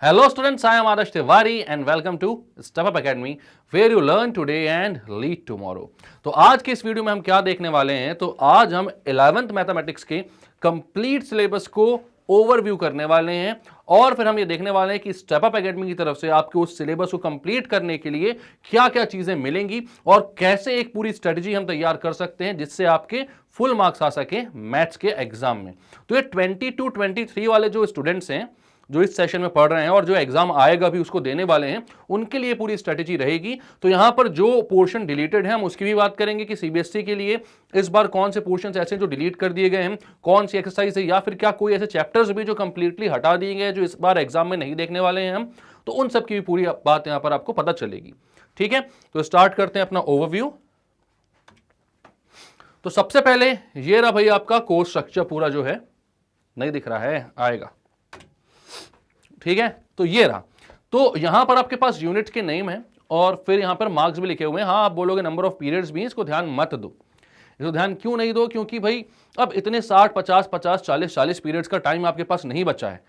Hello students, I am Adarsh Tiwari and welcome to Step Up Academy where you learn today and lead tomorrow। तो आज के इस video में हम क्या देखने वाले हैं, तो आज हम 11th मैथमेटिक्स के कंप्लीट सिलेबस को ओवरव्यू करने वाले हैं और फिर हम ये देखने वाले हैं कि स्टेप अप एकेडमी की तरफ से आपको उस सिलेबस को कंप्लीट करने के लिए क्या क्या चीजें मिलेंगी और कैसे एक पूरी स्ट्रेटजी हम तैयार कर सकते हैं जिससे आपके फुल मार्क्स आ सके मैथ्स के एग्जाम में। तो ये 22 23 वाले जो स्टूडेंट्स हैं जो इस सेशन में पढ़ रहे हैं और जो एग्जाम आएगा भी उसको देने वाले हैं, उनके लिए पूरी स्ट्रेटेजी रहेगी। तो यहां पर जो पोर्शन डिलीटेड है हम उसकी भी बात करेंगे कि सीबीएसई के लिए इस बार कौन से पोर्शन ऐसे जो डिलीट कर दिए गए हैं, कौन सी एक्सरसाइज है या फिर क्या कोई ऐसे चैप्टर्स भी जो कंप्लीटली हटा दिए गए जो इस बार एग्जाम में नहीं देखने वाले हैं हम, तो उन सब की भी पूरी बात यहां पर आपको पता चलेगी। ठीक है, तो स्टार्ट करते हैं अपना ओवरव्यू। तो सबसे पहले ये रहा भाई आपका कोर्स स्ट्रक्चर पूरा जो है, नहीं दिख रहा है, आएगा। ठीक है, तो ये रहा। तो यहां पर आपके पास यूनिट के नेम है और फिर यहां पर मार्क्स भी लिखे हुए हैं। हाँ, आप बोलोगे नंबर ऑफ पीरियड्स भी, इसको ध्यान मत दो। इसको ध्यान क्यों नहीं दो? क्योंकि भाई अब इतने 60 50 50 40 40 पीरियड्स का टाइम आपके पास नहीं बचा है,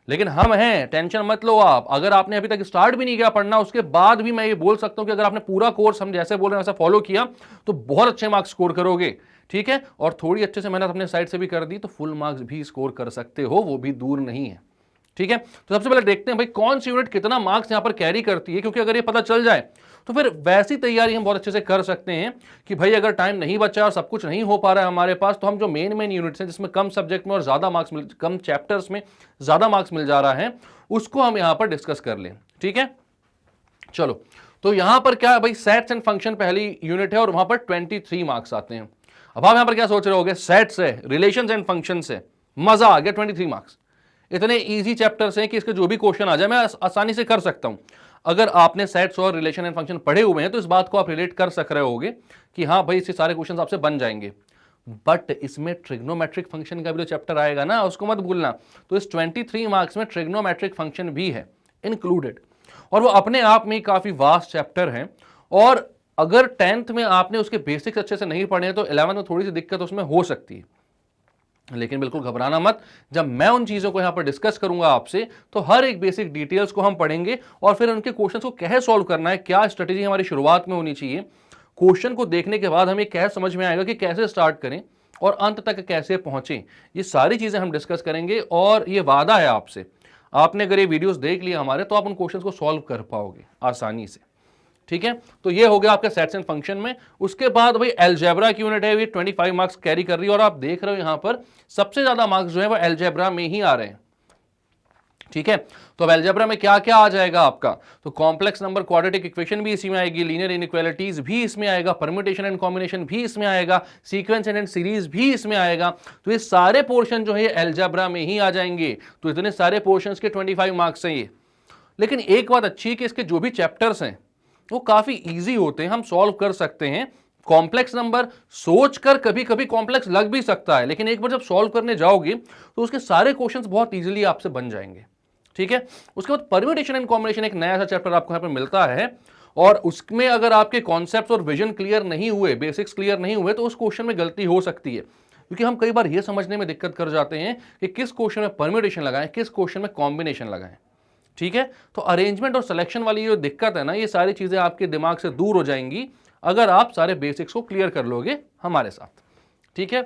लेकिन हम हैं, टेंशन मत लो आप। अगर आपने अभी तक स्टार्ट भी नहीं किया पढ़ना, उसके बाद भी मैं ये बोल सकता हूं कि अगर आपने पूरा कोर्स हम जैसे बोल रहे हैं वैसा फॉलो किया तो बहुत अच्छे मार्क्स स्कोर करोगे। ठीक है, और थोड़ी अच्छे से मेहनत अपने साइड से भी कर दी तो फुल मार्क्स भी स्कोर कर सकते हो, वो भी दूर नहीं है। ठीक है, तो सबसे पहले देखते हैं भाई कौन सी यूनिट कितना मार्क्स यहां पर कैरी करती है, क्योंकि अगर ये पता चल जाए तो फिर वैसी तैयारी हम बहुत अच्छे से कर सकते हैं कि भाई अगर टाइम नहीं बचा और सब कुछ नहीं हो पा रहा है हमारे पास, तो हम जो मेन यूनिट्स हैं जिसमें कम सब्जेक्ट में और ज्यादा मार्क्स कम चैप्टर्स में ज्यादा मार्क्स मिल जा रहा है, उसको हम यहां पर डिस्कस कर लें। ठीक है, चलो। तो यहां पर क्या है भाई, सेट्स एंड फंक्शन पहली यूनिट है और वहां पर 23 मार्क्स आते हैं। अब आप यहां पर क्या सोच रहे होगे, सेट्स है, रिलेशंस एंड फंक्शन से मजा आ गया, 23 मार्क्स। इतने इजी चैप्टर्स हैं कि इसके जो भी क्वेश्चन आ जाए मैं आसानी से कर सकता हूं। अगर आपने सेट्स और रिलेशन एंड फंक्शन पढ़े हुए हैं तो इस बात को आप रिलेट कर सक रहे होगे कि हाँ भाई इससे सारे क्वेश्चन आपसे बन जाएंगे। बट इसमें ट्रिग्नोमेट्रिक फंक्शन का भी जो चैप्टर आएगा ना, उसको मत भूलना। तो इस 23 मार्क्स में ट्रिग्नोमेट्रिक फंक्शन भी है इंक्लूडेड, और वो अपने आप में काफी वास्ट चैप्टर है। और अगर 10th में आपने उसके बेसिक्स अच्छे से नहीं पढ़े तो 11th में थोड़ी सी दिक्कत उसमें हो सकती है। लेकिन बिल्कुल घबराना मत, जब मैं उन चीजों को यहां पर डिस्कस करूंगा आपसे तो हर एक बेसिक डिटेल्स को हम पढ़ेंगे और फिर उनके क्वेश्चंस को कैसे सॉल्व करना है, क्या स्ट्रेटेजी हमारी शुरुआत में होनी चाहिए, क्वेश्चन को देखने के बाद हमें कैसे समझ में आएगा कि कैसे स्टार्ट करें और अंत तक कैसे पहुंचे, ये सारी चीजें हम डिस्कस करेंगे। और ये वादा है आपसे, आपने अगर ये वीडियोस देख लिया हमारे तो आप उन क्वेश्चंस को सॉल्व कर पाओगे आसानी से। ठीक है, तो ये हो गया आपके सेट्स एंड फंक्शन में। उसके बाद भाई अलजेब्रा की यूनिट है, ये 25 मार्क्स कैरी कर रही है और आप देख रहे हो यहां पर सबसे ज्यादा मार्क्स जो है वो अलजेब्रा में ही आ रहे हैं। ठीक है, तो अब अलजेब्रा में क्या क्या आ जाएगा आपका, तो कॉम्प्लेक्स नंबर क्वाड्रेटिक इक्वेशन भी इसी में आएगी, लीनियर इनइक्वालिटीज भी इसमें आएगा, परम्यूटेशन एंड कॉम्बिनेशन भी इसमें आएगा, सीक्वेंस एंड सीरीज भी इसमें आएगा। तो ये सारे पोर्शन जो है अलजेब्रा में ही आ जाएंगे। तो इतने सारे पोर्शंस के 25 मार्क्स हैं ये। लेकिन एक बात अच्छी है कि इसके जो भी चैप्टर्स हैं वो काफी इजी होते हैं, हम सॉल्व कर सकते हैं। कॉम्प्लेक्स नंबर सोचकर कभी कभी कॉम्प्लेक्स लग भी सकता है, लेकिन एक बार जब सॉल्व करने जाओगे तो उसके सारे क्वेश्चंस बहुत इजीली आपसे बन जाएंगे। ठीक है, उसके बाद परम्यूटेशन एंड कॉम्बिनेशन एक नया सा चैप्टर आपको यहां पर मिलता है और उसमें अगर आपके कॉन्सेप्ट्स और विजन क्लियर नहीं हुए, बेसिक्स क्लियर नहीं हुए, तो उस क्वेश्चन में गलती हो सकती है। क्योंकि हम कई बार यह समझने में दिक्कत कर जाते हैं कि किस क्वेश्चन में परम्यूटेशन लगाएं, किस क्वेश्चन में कॉम्बिनेशन लगाएं। ठीक है, तो अरेंजमेंट और सिलेक्शन वाली जो दिक्कत है ना, ये सारी चीजें आपके दिमाग से दूर हो जाएंगी अगर आप सारे बेसिक्स को क्लियर कर लोगे हमारे साथ। ठीक है,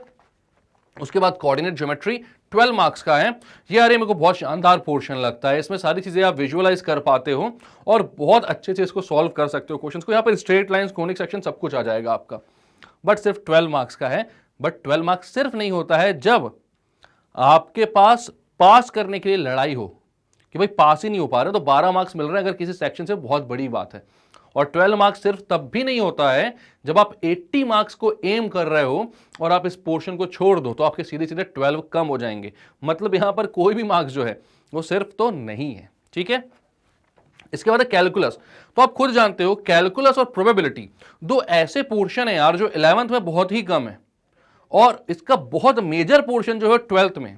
उसके बाद कोऑर्डिनेट ज्योमेट्री 12 मार्क्स का है। ये अरे मेरे को बहुत शानदार पोर्शन लगता है, इसमें सारी चीजें आप विजुअलाइज कर पाते हो और बहुत अच्छे से इसको सॉल्व कर सकते हो क्वेश्चंस को। यहाँ पर स्ट्रेट लाइंस, कोनिक सेक्शन सब कुछ आ जाएगा आपका, बट सिर्फ 12 मार्क्स का है। बट 12 मार्क्स सिर्फ नहीं होता है जब आपके पास पास करने के लिए लड़ाई हो कि भाई पास ही नहीं हो पा रहे तो 12 मार्क्स मिल रहे हैं अगर किसी सेक्शन से, बहुत बड़ी बात है। और 12 मार्क्स सिर्फ तब भी नहीं होता है जब आप 80 मार्क्स को एम कर रहे हो और आप इस पोर्शन को छोड़ दो तो आपके सीधे सीधे 12 कम हो जाएंगे। मतलब यहां पर कोई भी मार्क्स जो है वो सिर्फ तो नहीं है। ठीक है, इसके बाद कैलकुलस। तो आप खुद जानते हो कैलकुलस और प्रोबेबिलिटी दो ऐसे पोर्शन है यार जो 11th में बहुत ही कम है और इसका बहुत मेजर पोर्शन जो है 12th में।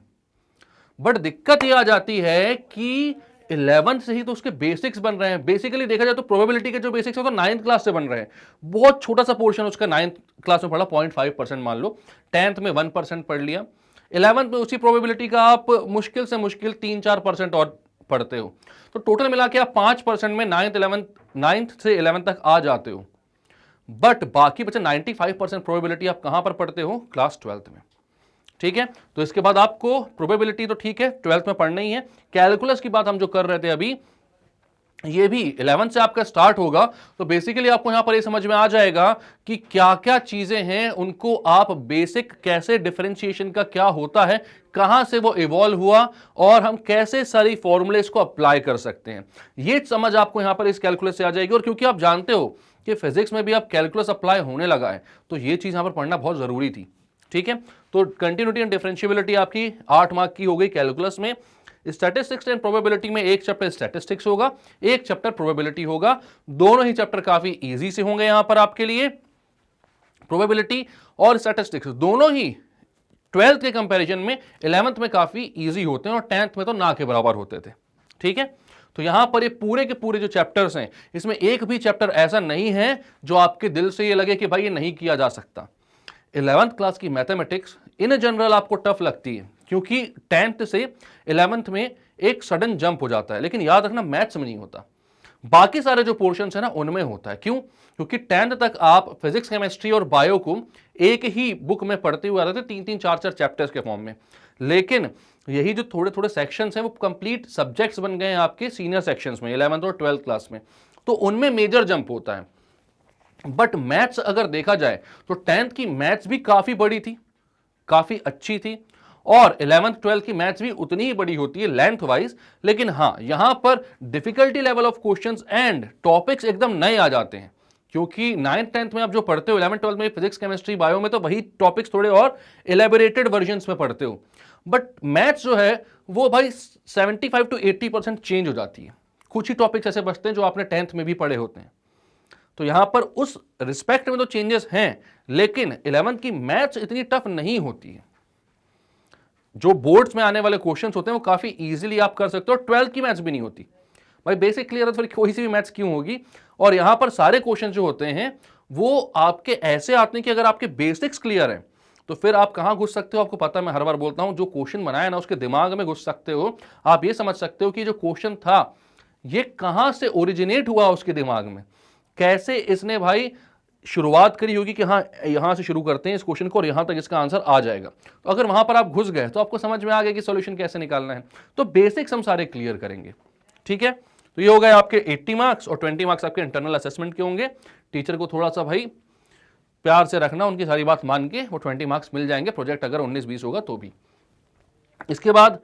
बट दिक्कत यह आ जाती है कि 11th से ही तो उसके बेसिक्स बन रहे हैं। बेसिकली देखा जाए तो प्रोबेबिलिटी के जो बेसिक्स है तो 9th क्लास से बन रहे हैं। बहुत छोटा सा पोर्शन उसका 9th क्लास में पढ़ा, 0.5% मान लो, 10th में 1% पढ़ लिया, 11th में उसी प्रोबेबिलिटी का आप मुश्किल से मुश्किल 3-4% और पढ़ते हो। तो टोटल मिला के आप 5% में 9th से 11th तक आ जाते हो। बट बाकी बचा 95% प्रोबेबिलिटी आप कहां पर पढ़ते हो? क्लास 12th में। ठीक है, तो इसके बाद आपको प्रोबेबिलिटी तो ठीक है 12th में पढ़ना ही है। कैलकुलस की बात हम जो कर रहे थे अभी, ये भी 11th से आपका स्टार्ट होगा। तो बेसिकली आपको यहां पर ये समझ में आ जाएगा कि क्या क्या चीजें हैं, उनको आप बेसिक कैसे डिफरेंशिएशन का क्या होता है, कहां से वो इवॉल्व हुआ और हम कैसे सारी फॉर्मूलेस को अप्लाई कर सकते हैं, ये समझ आपको यहां पर इस कैलकुलस से आ जाएगी। और क्योंकि आप जानते हो कि फिजिक्स में भी आप कैलकुलस अप्लाई होने लगा है, तो ये चीज यहां पर पढ़ना बहुत जरूरी थी। ठीक है, तो कंटिन्यूटी एंड डिफरेंशिएबिलिटी आपकी 8 मार्क की हो गई कैलकुलस में। स्टैटिस्टिक्स एंड प्रोबेबिलिटी में एक चैप्टर स्टैटिस्टिक्स होगा, एक चैप्टर प्रोबेबिलिटी होगा। दोनों ही चैप्टर काफी इजी से होंगे यहां पर आपके लिए। प्रोबेबिलिटी और स्टैटिस्टिक्स दोनों ही 12th के कंपैरिजन में 11th में काफी इजी होते हैं और 10th में तो ना के बराबर होते थे। ठीक है, तो यहां पर ये पूरे के पूरे जो चैप्टर्स हैं, इसमें एक भी चैप्टर ऐसा नहीं है जो आपके दिल से ये लगे कि भाई ये नहीं किया जा सकता। 11th क्लास की मैथमेटिक्स इन जनरल आपको टफ लगती है, क्योंकि 10th से 11th में एक सडन जंप हो जाता है, लेकिन याद रखना मैथ्स में नहीं होता, बाकी सारे जो पोर्शंस है ना उनमें होता है। क्यों? क्योंकि 10th तक आप फिजिक्स, केमिस्ट्री और बायो को एक ही बुक में पढ़ते हुए आ रहे थे, 3-3, 4-4 चैप्टर्स के फॉर्म में। लेकिन यही जो थोड़े थोड़े सेक्शंस हैं वो कंप्लीट सब्जेक्ट्स बन गए हैं आपके सीनियर सेक्शंस में 11th और 12th क्लास में, तो उनमें मेजर जंप होता है। बट मैथ्स अगर देखा जाए तो 10th की मैथ्स भी काफी बड़ी थी, काफी अच्छी थी, और 11th 12th की मैथ्स भी उतनी ही बड़ी होती है लेंथ वाइज। लेकिन हां, यहां पर difficulty level of questions and topics एकदम नए आ जाते हैं, क्योंकि 9th 10th में आप जो पढ़ते हो 11th 12th में फिजिक्स, केमिस्ट्री, बायो में, तो वही टॉपिक्स थोड़े और एलेबोरेटेड वर्जन्स में पढ़ते हो। बट मैथ्स जो है वो भाई 75 to 80% चेंज हो जाती है। कुछ ही टॉपिक्स ऐसे बचते हैं जो आपने 10th में भी पढ़े होते हैं। तो यहां पर उस रिस्पेक्ट में तो चेंजेस हैं, लेकिन 11th की मैथ्स इतनी टफ नहीं होती है। जो बोर्ड्स में आने वाले क्वेश्चंस होते हैं वो काफी इजीली आप कर सकते हो। 12th की मैथ्स भी नहीं होती भाई, बेसिक क्लियर है तो फिर कोई सी भी मैथ्स क्यों होगी। और यहां पर सारे क्वेश्चन जो होते हैं वो आपके ऐसे आते हैं कि अगर आपके बेसिक्स क्लियर है तो फिर आप कहां घुस सकते हो। आपको पता है, मैं हर बार बोलता हूं, जो क्वेश्चन बनाया ना उसके दिमाग में घुस सकते हो। आप ये समझ सकते हो कि जो क्वेश्चन था ये कहां से ओरिजिनेट हुआ उसके दिमाग में, कैसे इसने भाई शुरुआत करी होगी कि हाँ यहां से शुरू करते हैं इस क्वेश्चन को और यहां तक इसका आंसर आ जाएगा। तो अगर वहां पर आप घुस गए तो आपको समझ में आ गया कि सॉल्यूशन कैसे निकालना है। तो बेसिक्स हम सारे क्लियर करेंगे। ठीक है, तो ये हो गए आपके 80 मार्क्स और 20 मार्क्स आपके इंटरनल असेसमेंट के होंगे। टीचर को थोड़ा सा भाई प्यार से रखना, उनकी सारी बात मान के वो 20 मार्क्स मिल जाएंगे। प्रोजेक्ट अगर 19-20 होगा तो भी। इसके बाद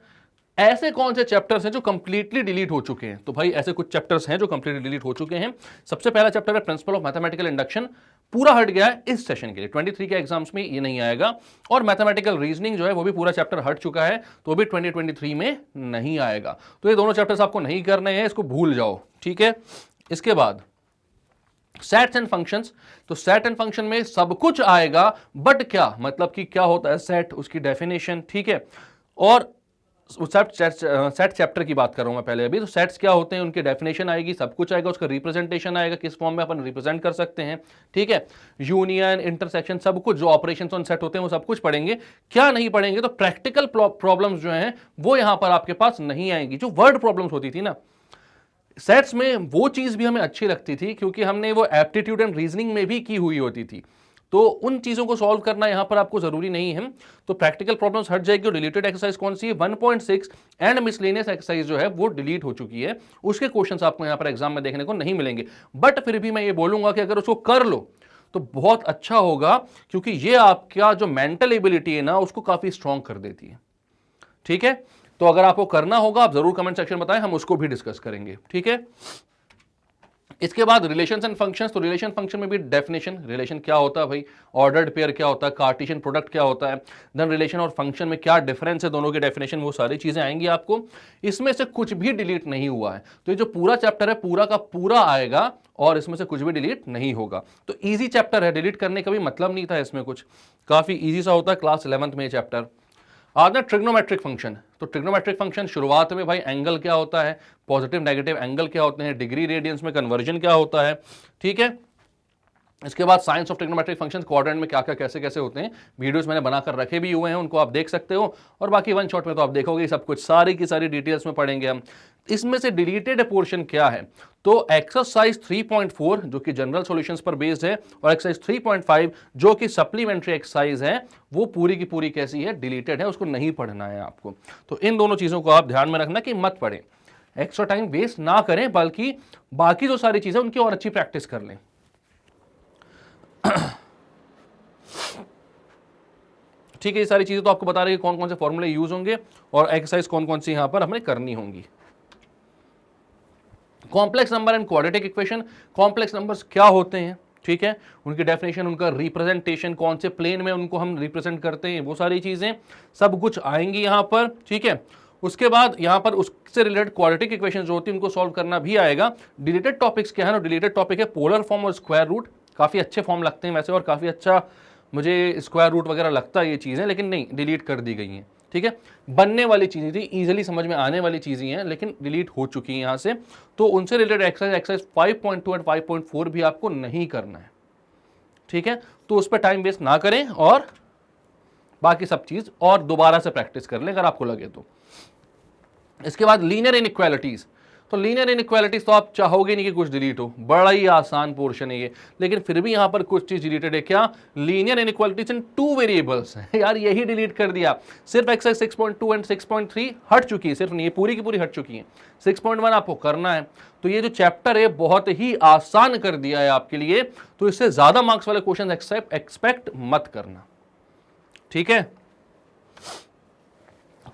ऐसे कौन से चैप्टर्स हैं जो कंप्लीटली डिलीट हो चुके हैं? तो भाई ऐसे कुछ चैप्टर्स हैं जो कंप्लीटली डिलीट हो चुके हैं। सबसे पहला चैप्टर है प्रिंसिपल ऑफ मैथमेटिकल इंडक्शन, पूरा हट गया है इस सेशन के लिए। 23 के एग्जाम्स में ये नहीं आएगा। और मैथमेटिकल रीजनिंग जो है वो भी पूरा चैप्टर हट चुका है, तो भी 2023 में नहीं आएगा। तो ये दोनों चैप्टर्स आपको नहीं करने हैं, इसको भूल जाओ। ठीक है, इसके बाद सेट्स एंड फंक्शंस। तो सेट एंड फंक्शन में सब कुछ आएगा, बट क्या मतलब कि क्या होता है सेट, उसकी डेफिनेशन। ठीक है, और सेट चैप्टर की बात कर रहा हूं मैं पहले अभी। तो सेट्स क्या होते हैं, उनकी डेफिनेशन आएगी, सब कुछ आएगा, उसका रिप्रेजेंटेशन आएगा, किस फॉर्म में अपन रिप्रेजेंट कर सकते हैं। ठीक है, यूनियन, इंटरसेक्शन, सब कुछ जो ऑपरेशंस ऑन सेट होते हैं वो सब कुछ पढ़ेंगे। क्या नहीं पढ़ेंगे, तो प्रैक्टिकल प्रॉब्लम्स जो हैं वो यहां पर आपके पास नहीं आएंगी। जो वर्ड प्रॉब्लम्स होती थी ना सेट्स में, वो चीज भी हमें अच्छी लगती थी, क्योंकि हमने वो एप्टीट्यूड एंड रीजनिंग में भी की हुई होती थी। तो उन चीजों को सॉल्व करना यहां पर आपको जरूरी नहीं है। तो प्रैक्टिकल प्रॉब्लम्स हट जाएगी। और डिलीटेड एक्सरसाइज कौन सी है? 1.6 एंड मिसलेनियस एक्सरसाइज जो है वो डिलीट हो चुकी है। उसके क्वेश्चंस आपको यहां पर एग्जाम में देखने को नहीं मिलेंगे। बट फिर भी मैं ये बोलूंगा कि अगर उसको कर लो तो बहुत अच्छा होगा, क्योंकि ये आपका जो मेंटल एबिलिटी है ना उसको काफी स्ट्रांग कर देती है। ठीक है, तो अगर आपको करना होगा आप जरूर कमेंट सेक्शन बताएं, हम उसको भी डिस्कस करेंगे। ठीक है, इसके बाद रिलेशंस एंड फंक्शंस। तो रिलेशन फंक्शन में भी डेफिनेशन, रिलेशन क्या होता है भाई, ऑर्डर्ड पेयर क्या होता है, कार्टेशियन प्रोडक्ट क्या होता है, देन रिलेशन और फंक्शन में क्या डिफरेंस है, दोनों की डेफिनेशन, वो सारी चीजें आएंगी आपको। इसमें से कुछ भी डिलीट नहीं हुआ है, तो ये जो पूरा चैप्टर है पूरा का पूरा आएगा और इसमें से कुछ भी डिलीट नहीं होगा। तो ईजी चैप्टर है, डिलीट करने का भी मतलब नहीं था इसमें कुछ, काफी ईजी सा होता है क्लास 11th में ये चैप्टर। आज ना ट्रिग्नोमेट्रिक फंक्शन। तो ट्रिग्नोमेट्रिक फंक्शन शुरुआत में भाई एंगल क्या होता है, पॉजिटिव नेगेटिव एंगल क्या होते हैं, डिग्री रेडियंस में कन्वर्जन क्या होता है। ठीक है, इसके बाद science of trigonometric functions, quadrant में क्या क्या कैसे कैसे होते हैं, वीडियोस मैंने बनाकर रखे भी हुए हैं, उनको आप देख सकते हो। और बाकी वन शॉट में तो आप देखोगे सब कुछ, सारी की सारी डिटेल्स में पढ़ेंगे हम। इसमें से डिलीटेड पोर्शन क्या है? तो एक्सरसाइज 3.4 जो कि जनरल सॉल्यूशंस पर बेस्ड है और एक्सरसाइज 3.5 जो कि सप्लीमेंट्री एक्सरसाइज है, वो पूरी की पूरी कैसी है? डिलीटेड है, उसको नहीं पढ़ना है आपको। तो इन दोनों चीजों को आप ध्यान में रखना कि मत पढ़ें, एक्स्ट्रा टाइम वेस्ट ना करें, बल्कि बाकी जो सारी चीजें उनकी और अच्छी प्रैक्टिस कर लें। ठीक है, ये सारी चीजें तो आपको बता रही है कौन कौन से फॉर्मूले यूज होंगे और एक्सरसाइज कौन कौन सी यहां पर हमें करनी होंगी। Complex number and quadratic equation, complex numbers क्या होते हैं, ठीक है, उनकी डेफिनेशन, उनका रिप्रेजेंटेशन, कौन से प्लेन में उनको हम रिप्रेजेंट करते हैं, वो सारी चीजें सब कुछ आएंगी यहां पर, ठीक है। उसके बाद यहां पर उससे रिलेटेड क्वाड्रेटिक इक्वेशन जो होती है उनको सॉल्व करना भी आएगा। डिलीटेड टॉपिक्स क्या है ना, डिलीटेड टॉपिक है पोलर फॉर्म और स्क्वायर रूट, काफी अच्छे फॉर्म लगते हैं वैसे और काफी अच्छा मुझे स्क्वायर रूट वगैरह लगता है ये चीजें, लेकिन नहीं, डिलीट कर दी गई हैं, ठीक है। बनने वाली चीजें थी, इजीली समझ में आने वाली चीजें हैं, लेकिन डिलीट हो चुकी हैं यहां से, तो उनसे रिलेटेड एक्सरसाइज 5.2 और 5.4 भी आपको नहीं करना है, ठीक है। तो उस पर टाइम वेस्ट ना करें और बाकी सब चीज और दोबारा से प्रैक्टिस कर लें अगर आपको लगे तो। इसके बाद लीनियर इनइक्वालिटीज, तो लीनियर इनइक्वालिटीज तो आप चाहोगे नहीं कि कुछ डिलीट हो, बड़ा ही आसान पोर्शन है ये, लेकिन फिर भी यहां पर कुछ चीज डिलीटेड है। क्या? लीनियर इनइक्वालिटीज इन 2 वेरिएबल्स यार यही डिलीट कर दिया। सिर्फ एक्सरसाइज 6.2 एंड 6.3 हट चुकी है, सिर्फ नहीं, पूरी की पूरी हट चुकी है। 6.1 आपको करना है, तो ये जो चैप्टर है बहुत ही आसान कर दिया है आपके लिए, तो इससे ज्यादा मार्क्स वाले क्वेश्चन एक्सपेक्ट मत करना, ठीक है।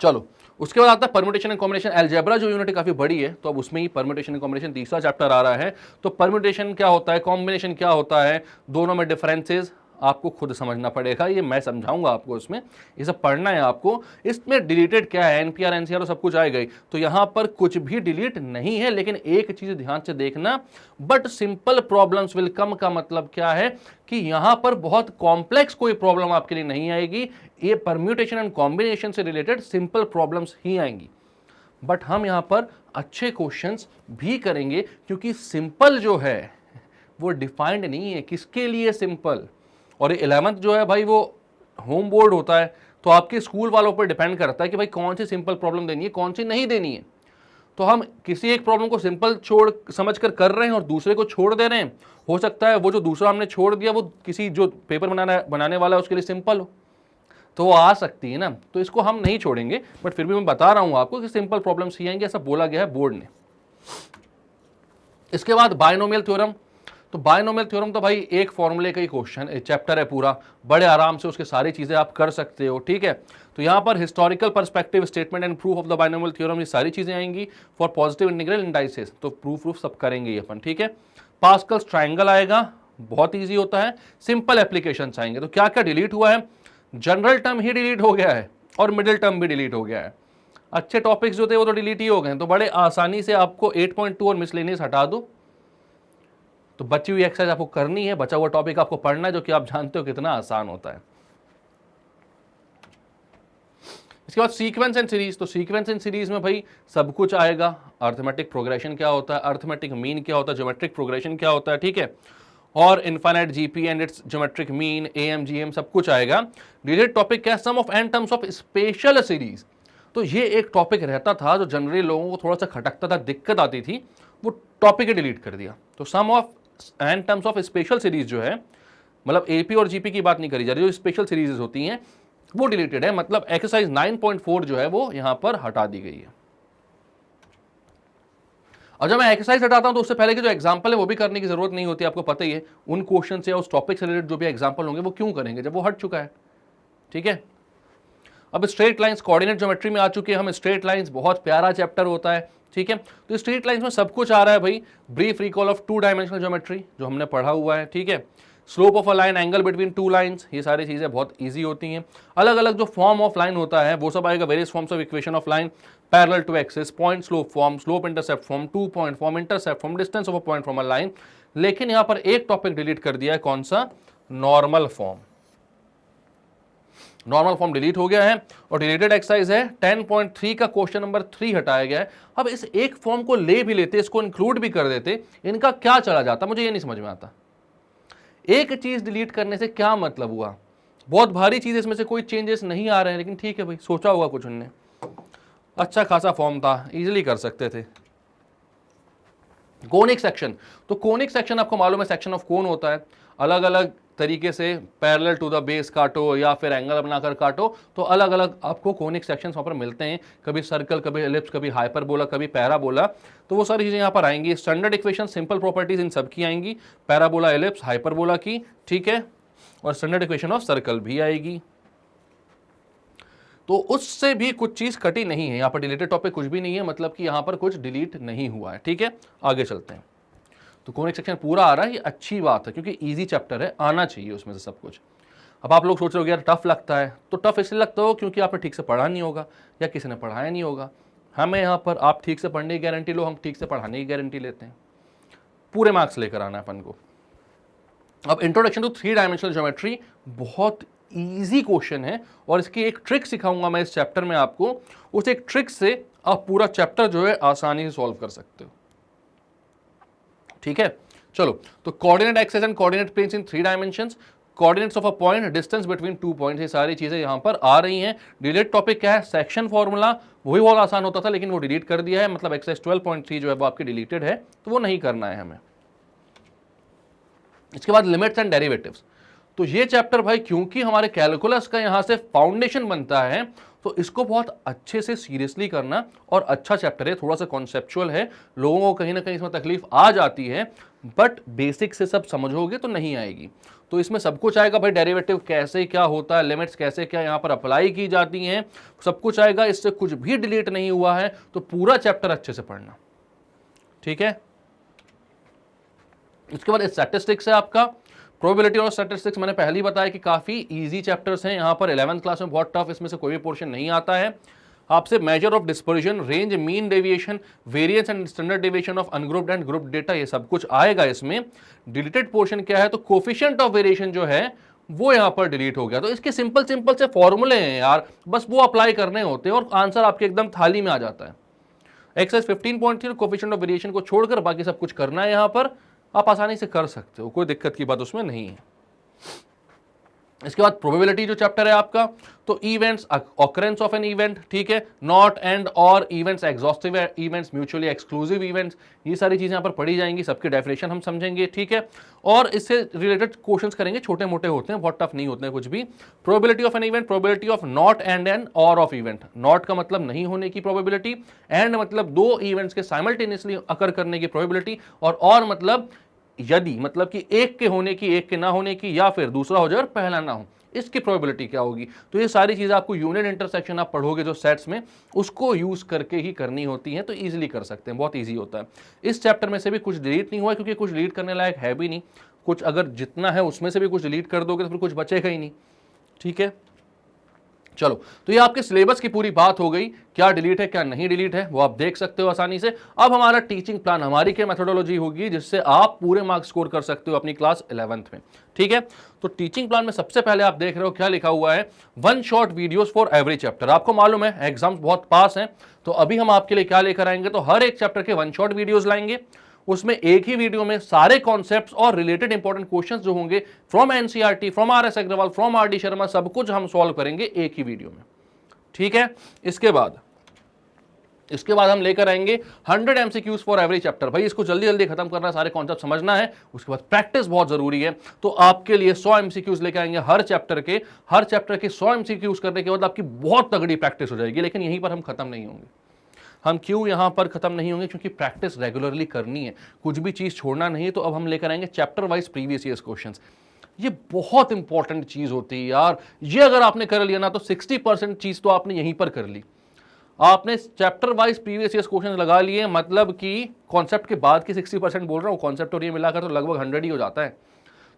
चलो, उसके बाद आता है परम्यूटेशन एंड कॉम्बिनेशन। अलजेब्रा जो यूनिट काफी बड़ी है, तो अब उसमें ही परम्यूटेशन एंड कॉम्बिनेशन तीसरा चैप्टर आ रहा है। तो परम्यूटेशन क्या होता है, कॉम्बिनेशन क्या होता है, दोनों में डिफरेंसेस आपको खुद समझना पड़ेगा, ये मैं समझाऊंगा आपको, इसमें ये सब पढ़ना है आपको। इसमें डिलीटेड क्या है, एनपीआर एनसीआर सब कुछ आएगा ही, तो यहां पर कुछ भी डिलीट नहीं है, लेकिन एक चीज ध्यान से देखना, but simple problems will come का मतलब क्या है कि यहां पर बहुत कॉम्प्लेक्स कोई प्रॉब्लम आपके लिए नहीं आएगी, ये परम्यूटेशन एंड कॉम्बिनेशन से रिलेटेड सिंपल प्रॉब्लम्स ही आएंगी। बट हम यहां पर अच्छे क्वेश्चंस भी करेंगे, क्योंकि सिंपल जो है वो डिफाइंड नहीं है किसके लिए सिंपल। और 11th जो है भाई वो होम बोर्ड होता है, तो आपके स्कूल वालों पर डिपेंड करता है कि भाई कौन सी सिंपल प्रॉब्लम देनी है, कौन सी नहीं देनी है। तो हम किसी एक प्रॉब्लम को सिंपल छोड़ समझ कर रहे हैं और दूसरे को छोड़ दे रहे हैं, हो सकता है वो जो दूसरा हमने छोड़ दिया वो किसी जो पेपर बनाने वाला है उसके लिए सिंपल हो, तो वो आ सकती है ना, तो इसको हम नहीं छोड़ेंगे। बट फिर भी मैं बता रहा हूं आपको कि सिंपल प्रॉब्लम्स ही आएंगे, ऐसा बोला गया है बोर्ड ने। इसके बाद बायनोमियल थ्योरम, तो बायनोमियल थ्योरम तो भाई एक फॉर्मूले का ही क्वेश्चन चैप्टर है पूरा, बड़े आराम से उसके सारी चीजें आप कर सकते हो, ठीक है। तो यहां पर historical perspective, statement and proof of the binomial theorem, ये सारी चीजें आएंगी। फॉर पॉजिटिव इंटीग्रल इंडाइसेस तो प्रूफ सब करेंगे अपन, ठीक है। पास्कल्स ट्रायंगल आएगा, बहुत ईजी होता है। सिंपल एप्लीकेशन आएंगे। तो क्या क्या डिलीट हुआ है, जनरल टर्म ही डिलीट हो गया है और मिडिल टर्म भी डिलीट हो गया है। अच्छे टॉपिक्स जो थे वो तो डिलीट ही हो गए, तो बड़े आसानी से आपको 8.2 और मिसलेनियस हटा दो, तो बची हुई एक्सरसाइज आपको करनी है, बचा हुआ टॉपिक आपको पढ़ना है, जो कि आप जानते हो कितना आसान होता है। इसके बाद सीक्वेंस एंड सीरीज, तो सीक्वेंस एंड सीरीज में भाई सब कुछ आएगा। अर्थमेटिक प्रोग्रेशन क्या होता है, अर्थमेटिक मीन क्या होता है, ज्योमेट्रिक प्रोग्रेशन क्या होता है, ठीक है, और infinite GP and it's geometric mean, AM GM सब कुछ आएगा। रिलेटेड टॉपिक क्या है, sum of n terms of special series, तो ये एक टॉपिक रहता था जो जनरली लोगों को थोड़ा सा खटकता था, दिक्कत आती थी, वो टॉपिक ही डिलीट कर दिया। तो sum of n terms of special series जो है, मतलब एपी और जीपी की बात नहीं करी जा रही, जो स्पेशल सीरीज होती हैं वो डिलीटेड है, मतलब एक्सरसाइज 9.4 जो है वो यहां पर हटा दी गई है। और जब मैं एक्सरसाइज हटाता हूं तो उससे पहले की जो एग्जांपल है वो भी करने की जरूरत नहीं होती, आपको पता ही है। उन क्वेश्चन से या उस टॉपिक से रिलेटेड जो भी एग्जांपल होंगे वो क्यों करेंगे जब वो हट चुका है, ठीक है। अब स्ट्रेट लाइंस कोऑर्डिनेट ज्योमेट्री में आ चुके हैं हम। स्ट्रेट लाइंस बहुत प्यारा चैप्टर होता है, ठीक है। तो स्ट्रेट लाइंस में सब कुछ आ रहा है भाई। Brief recall of 2 dimensional geometry जो हमने पढ़ा हुआ है, ठीक है। Slope of a line, angle between 2 lines, ये सारी चीजें बहुत इजी होती हैं। अलग अलग जो फॉर्म ऑफ लाइन होता है वो सब आएगा। Various forms of equation of line, parallel to axis, point slope form, slope intercept form, 2 point form, intercept form, distance of a point from a line. लेकिन यहां पर एक टॉपिक डिलीट कर दिया है, कौन सा, normal form. Normal form delete हो गया है और डिलीटेड एक्सरसाइज है 10.3 का क्वेश्चन नंबर 3 हटाया गया है। अब इस एक फॉर्म को ले भी लेते, इसको इंक्लूड भी कर देते, इनका क्या चला जाता, मुझे ये नहीं समझ में आता। एक चीज डिलीट करने से क्या मतलब हुआ, बहुत भारी चीज, इसमें से कोई चेंजेस नहीं आ रहे हैं, लेकिन ठीक है भाई, सोचा होगा कुछ उनने, अच्छा खासा फॉर्म था, इजीली कर सकते थे। कोनिक सेक्शन, तो कोनिक सेक्शन आपको मालूम है सेक्शन ऑफ कोन होता है, अलग अलग तरीके से पैरेलल टू द बेस काटो या फिर एंगल बनाकर काटो, तो अलग अलग आपको कोनिक सेक्शंस वहां पर मिलते हैं, कभी सर्कल, कभी एलिप्स, कभी हाइपरबोला, कभी पैराबोला, तो वो सारी चीजें यहां पर आएंगी। स्टैंडर्ड इक्वेशन, सिंपल प्रॉपर्टीज इन सब की आएंगी, पैराबोला, एलिप्स, हाइपरबोला की, ठीक है, और स्टैंडर्ड इक्वेशन ऑफ सर्कल भी आएगी। तो उससे भी कुछ चीज कटी नहीं है, यहां पर डिलीटेड टॉपिक कुछ भी नहीं है, मतलब कि यहां पर कुछ डिलीट नहीं हुआ है, ठीक है। आगे चलते हैं, तो कोनिक सेक्शन पूरा आ रहा है, ये अच्छी बात है क्योंकि इजी चैप्टर है, आना चाहिए उसमें से सब कुछ। अब आप लोग सोच रहे हो यार टफ लगता है, तो टफ इसलिए लगता हो क्योंकि आपने ठीक से पढ़ा नहीं होगा या किसी ने पढ़ाया नहीं होगा। हमें यहाँ पर आप ठीक से पढ़ने की गारंटी लो, हम ठीक से पढ़ाने की गारंटी लेते हैं, पूरे मार्क्स लेकर आना है अपन को। अब इंट्रोडक्शन टू 3 डायमेंशनल ज्योमेट्री बहुत इजी क्वेश्चन है, और इसकी एक ट्रिक सिखाऊंगा मैं इस चैप्टर में आपको, उस एक ट्रिक से आप पूरा चैप्टर जो है आसानी से सॉल्व कर सकते हो, ठीक है। चलो, तो coordinate axes and coordinate planes in 3 dimensions, coordinates of a point, distance between 2 points, ये सारी चीजें यहां पर आ रही हैं। डिलीट टॉपिक क्या है, सेक्शन फॉर्मूला, वही बहुत आसान होता था लेकिन वो डिलीट कर दिया है, मतलब एक्सरसाइज 12.3 जो है वो आपकी डिलीटेड है, तो वो नहीं करना है हमें। इसके बाद लिमिट्स एंड डेरिवेटिव्स, तो ये चैप्टर भाई क्योंकि हमारे कैलकुलस का यहां से फाउंडेशन बनता है, तो इसको बहुत अच्छे से सीरियसली करना, और अच्छा चैप्टर है, थोड़ा सा कॉन्सेप्चुअल है, लोगों को कहीं ना कहीं इसमें तकलीफ आ जाती है, बट बेसिक से सब समझोगे तो नहीं आएगी। तो इसमें सब कुछ आएगा भाई, डेरिवेटिव कैसे क्या होता है, लिमिट्स कैसे क्या यहाँ पर अप्लाई की जाती हैं, सब कुछ आएगा, इससे कुछ भी डिलीट नहीं हुआ है, तो पूरा चैप्टर अच्छे से पढ़ना, ठीक है। इसके बाद स्टैटिस्टिक्स है आपका, प्रोबेबिलिटी और स्टैटिस्टिक्स मैंने पहले ही बताया कि काफी इजी चैप्टर्स हैं, यहां पर 11th क्लास में बहुत टफ इसमें से कोई भी पोर्शन नहीं आता है। आपसे measure of dispersion, range, mean deviation, variance and standard deviation of ungrouped and grouped data, ये सब कुछ आएगा इसमें। डिलीटेड पोर्शन क्या है, तो कोफिशिएंट ऑफ वेरिएशन जो है वो यहां पर डिलीट हो गया, तो इसके सिंपल सिंपल से फॉर्मूले हैं यार, बस वो अप्लाई करने होते हैं और आंसर आपके एकदम थाली में आ जाता है। एक्सरसाइज 15.3 कोफिशिएंट ऑफ वेरिएशन को छोड़कर बाकी सब कुछ करना है, यहां पर आप आसानी से कर सकते हो, कोई दिक्कत की बात उसमें नहीं है। इसके बाद प्रोबेबिलिटी जो चैप्टर है आपका, तो events, occurrence of an event, ठीक है, नॉट एंड और events, exhaustive events, mutually exclusive events, ये सारी चीजें यहां पर पढ़ी जाएंगी, सबकी डेफिनेशन हम समझेंगे, ठीक है। और इससे रिलेटेड क्वेश्चंस करेंगे, छोटे मोटे होते हैं, बहुत टफ नहीं होते हैं कुछ भी। Probability of an event, probability of not and an or of event, not का मतलब नहीं होने की प्रोबेबिलिटी, एंड मतलब दो इवेंट्स के साइमल्टेनियसली अकर करने की प्रोबेबिलिटी, और मतलब यदि, मतलब कि एक के होने की, एक के ना होने की, या फिर दूसरा हो जाए और पहला ना हो, इसकी प्रोबेबिलिटी क्या होगी। तो ये सारी चीजें आपको यूनियन इंटरसेक्शन आप पढ़ोगे जो सेट्स में, उसको यूज करके ही करनी होती हैं, तो इजीली कर सकते हैं, बहुत इजी होता है। इस चैप्टर में से भी कुछ डिलीट नहीं हुआ क्योंकि कुछ डिलीट करने लायक है भी नहीं, कुछ अगर जितना है उसमें से भी कुछ डिलीट कर दोगे तो फिर कुछ बचेगा ही नहीं, ठीक है। चलो, तो ये आपके सिलेबस की पूरी बात हो गई, क्या डिलीट है क्या नहीं डिलीट है वो आप देख सकते हो आसानी से। अब हमारा टीचिंग प्लान, हमारी क्या मेथोडोलॉजी होगी जिससे आप पूरे मार्क्स स्कोर कर सकते हो अपनी क्लास 11th में, ठीक है। तो टीचिंग प्लान में सबसे पहले आप देख रहे हो क्या लिखा हुआ है, 1 short videos for every chapter. आपको मालूम है एग्जाम्स बहुत पास हैं, तो अभी हम आपके लिए क्या लेकर आएंगे, तो हर एक चैप्टर के 1 शॉर्ट वीडियोस लाएंगे, उसमें एक ही वीडियो में सारे कॉन्सेप्ट्स और रिलेटेड इंपॉर्टेंट क्वेश्चंस जो होंगे from NCERT, from RS Agarwal, from RD Sharma, सब कुछ हम सॉल्व करेंगे एक ही वीडियो में, ठीक है। इसके बाद हम लेकर आएंगे 100 एमसीक्यूज फॉर एवरी चैप्टर। भाई इसको जल्दी जल्दी खत्म करना है, सारे कॉन्सेप्ट समझना है, उसके बाद प्रैक्टिस बहुत जरूरी है, तो आपके लिए 100 एमसीक्यूज लेकर आएंगे हर चैप्टर के 100 एमसीक्यूज करने के बाद आपकी बहुत तगड़ी प्रैक्टिस हो जाएगी। लेकिन यहीं पर हम खत्म नहीं होंगे। हम क्यों यहां पर खत्म नहीं होंगे, क्योंकि प्रैक्टिस रेगुलरली करनी है, कुछ भी चीज छोड़ना नहीं है। तो अब हम लेकर आएंगे chapter wise previous years questions. ये बहुत इंपॉर्टेंट चीज होती है यार, ये अगर आपने कर लिया ना तो 60% चीज तो आपने यहीं पर कर ली। आपने chapter wise previous years question लगा लिए, मतलब कि कॉन्सेप्ट के बाद की 60% बोल रहा हूं, कॉन्सेप्ट और ये मिलाकर तो लगभग 100 ही हो जाता है।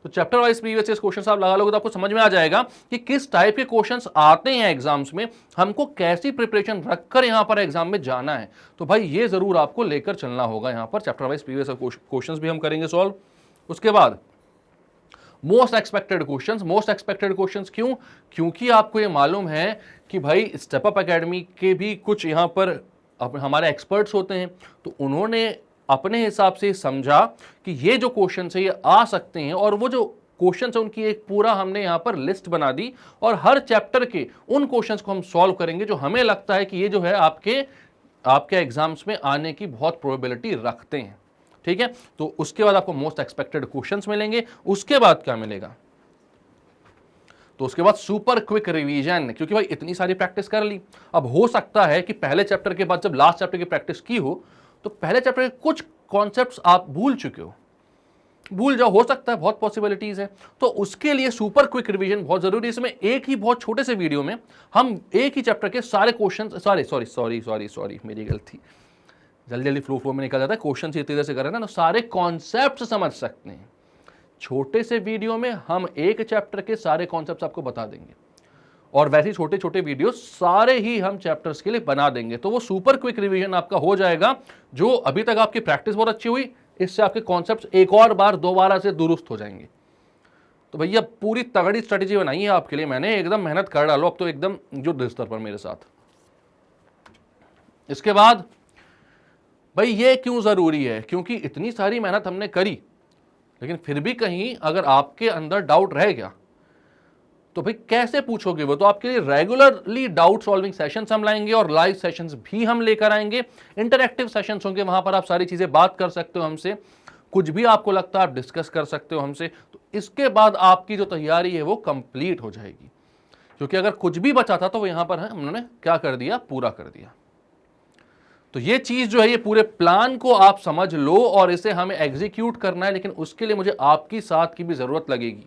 तो chapter wise previous years questions आप लगा लोगे तो आपको समझ में आ जाएगा कि किस टाइप के क्वेश्चंस आते हैं एग्जाम्स में, हमको कैसी प्रिपरेशन रखकर यहां पर एग्जाम में जाना है। तो भाई ये जरूर आपको लेकर चलना होगा, यहां पर चैप्टर वाइज प्रीवियस क्वेश्चंस भी हम करेंगे सॉल्व। उसके बाद मोस्ट एक्सपेक्टेड क्वेश्चंस क्यों, क्योंकि आपको ये मालूम है कि भाई स्टेप अप एकेडमी के भी कुछ यहां पर हमारे एक्सपर्ट्स होते हैं, तो उन्होंने अपने हिसाब से समझा कि ये जो क्वेश्चन है ये आ सकते हैं, और वो जो क्वेश्चन है उनकी एक पूरा हमने यहां पर लिस्ट बना दी, और हर चैप्टर के उन क्वेश्चंस को हम सॉल्व करेंगे जो हमें लगता है कि ये जो है आपके एग्जाम्स में आने की बहुत प्रोबेबिलिटी रखते हैं। ठीक है, तो उसके बाद आपको मोस्ट एक्सपेक्टेड क्वेश्चंस मिलेंगे। उसके बाद क्या मिलेगा, तो उसके बाद सुपर क्विक रिवीजन, क्योंकि भाई इतनी सारी प्रैक्टिस कर ली, अब हो सकता है कि पहले चैप्टर के बाद जब लास्ट चैप्टर की प्रैक्टिस की हो तो पहले चैप्टर के कुछ कॉन्सेप्ट्स आप भूल चुके हो, भूल जाओ, हो सकता है, बहुत पॉसिबिलिटीज है। तो उसके लिए सुपर क्विक रिवीजन बहुत जरूरी है। इसमें एक ही बहुत छोटे से वीडियो में हम एक ही चैप्टर के सारे क्वेश्चन, सॉरी मेरी गलती, जल्दी जल्दी फ्लो में निकल जाता है, क्वेश्चन इतनी देर से करें ना तो सारे कॉन्सेप्ट समझ सकते हैं। छोटे से वीडियो में हम एक चैप्टर के सारे कॉन्सेप्ट्स आपको बता देंगे, और वैसे ही छोटे छोटे वीडियो सारे ही हम चैप्टर्स के लिए बना देंगे। तो वो सुपर क्विक रिवीजन आपका हो जाएगा। जो अभी तक आपकी प्रैक्टिस बहुत अच्छी हुई, इससे आपके कॉन्सेप्ट्स एक और बार दोबारा से दुरुस्त हो जाएंगे। तो भैया पूरी तगड़ी स्ट्रेटेजी बनाई है आपके लिए मैंने, एकदम मेहनत कर डालो अब तो एकदम युद्ध स्तर पर मेरे साथ। इसके बाद भाई ये क्यों जरूरी है, क्योंकि इतनी सारी मेहनत हमने करी लेकिन फिर भी कहीं अगर आपके अंदर डाउट रह गया तो भाई कैसे पूछोगे वो। तो आपके लिए रेगुलरली डाउट सॉल्विंग सेशंस हम लाएंगे और लाइव सेशंस भी हम लेकर आएंगे। इंटरैक्टिव सेशंस होंगे, वहां पर आप सारी चीजें बात कर सकते हो हमसे, कुछ भी आपको लगता है आप डिस्कस कर सकते हो हमसे। तो इसके बाद आपकी जो तैयारी है वो कंप्लीट हो जाएगी, क्योंकि अगर कुछ भी बचा था तो वो यहां पर है हमने क्या कर दिया, पूरा कर दिया। तो ये चीज जो है, ये पूरे प्लान को आप समझ लो और इसे हमें एग्जीक्यूट करना है, लेकिन उसके लिए मुझे आपकी साथ की भी जरूरत लगेगी।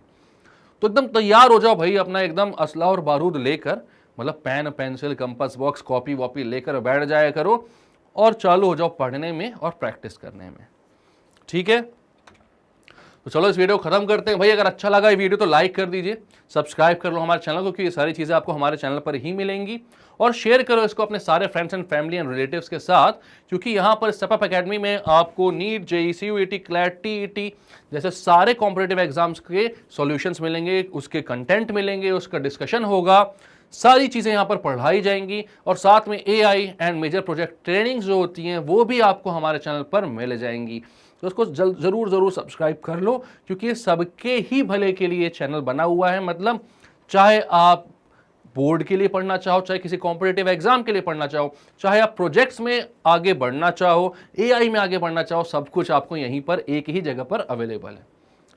तो एकदम तैयार हो जाओ भाई, अपना एकदम असला और बारूद लेकर, मतलब pen pencil compass box copy वॉपी लेकर बैठ जाया करो और चालू हो जाओ पढ़ने में और प्रैक्टिस करने में। ठीक है, तो चलो इस वीडियो को खत्म करते हैं भाई। अगर अच्छा लगा ये वीडियो तो लाइक कर दीजिए, सब्सक्राइब कर लो हमारे चैनल को, क्योंकि ये सारी चीजें आपको हमारे चैनल पर ही मिलेंगी, और शेयर करो इसको अपने सारे friends and family and relatives के साथ, क्योंकि यहाँ पर स्टेप अप एकेडमी में आपको NEET, JEE, CUET, CLAT, TET जैसे सारे कॉम्पिटिटिव एग्जाम्स के सॉल्यूशंस मिलेंगे, उसके कंटेंट मिलेंगे, उसका डिस्कशन होगा, सारी चीजें यहाँ पर पढ़ाई जाएंगी, और साथ में AI and major project trainings जो होती हैं वो भी आपको हमारे चैनल पर मिल जाएंगी। तो उसको जरूर सब्सक्राइब कर लो, क्योंकि ये सबके ही भले के लिए चैनल बना हुआ है। मतलब चाहे आप बोर्ड के लिए पढ़ना चाहो, चाहे किसी कॉम्पिटिटिव एग्जाम के लिए पढ़ना चाहो, चाहे आप प्रोजेक्ट्स में आगे बढ़ना चाहो, एआई में आगे बढ़ना चाहो, सब कुछ आपको यहीं पर एक ही जगह पर अवेलेबल है।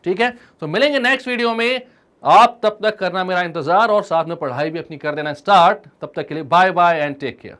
ठीक है, तो मिलेंगे नेक्स्ट वीडियो में। आप तब तक करना मेरा इंतजार और साथ में पढ़ाई भी अपनी कर देना स्टार्ट। तब तक के लिए bye bye and take care.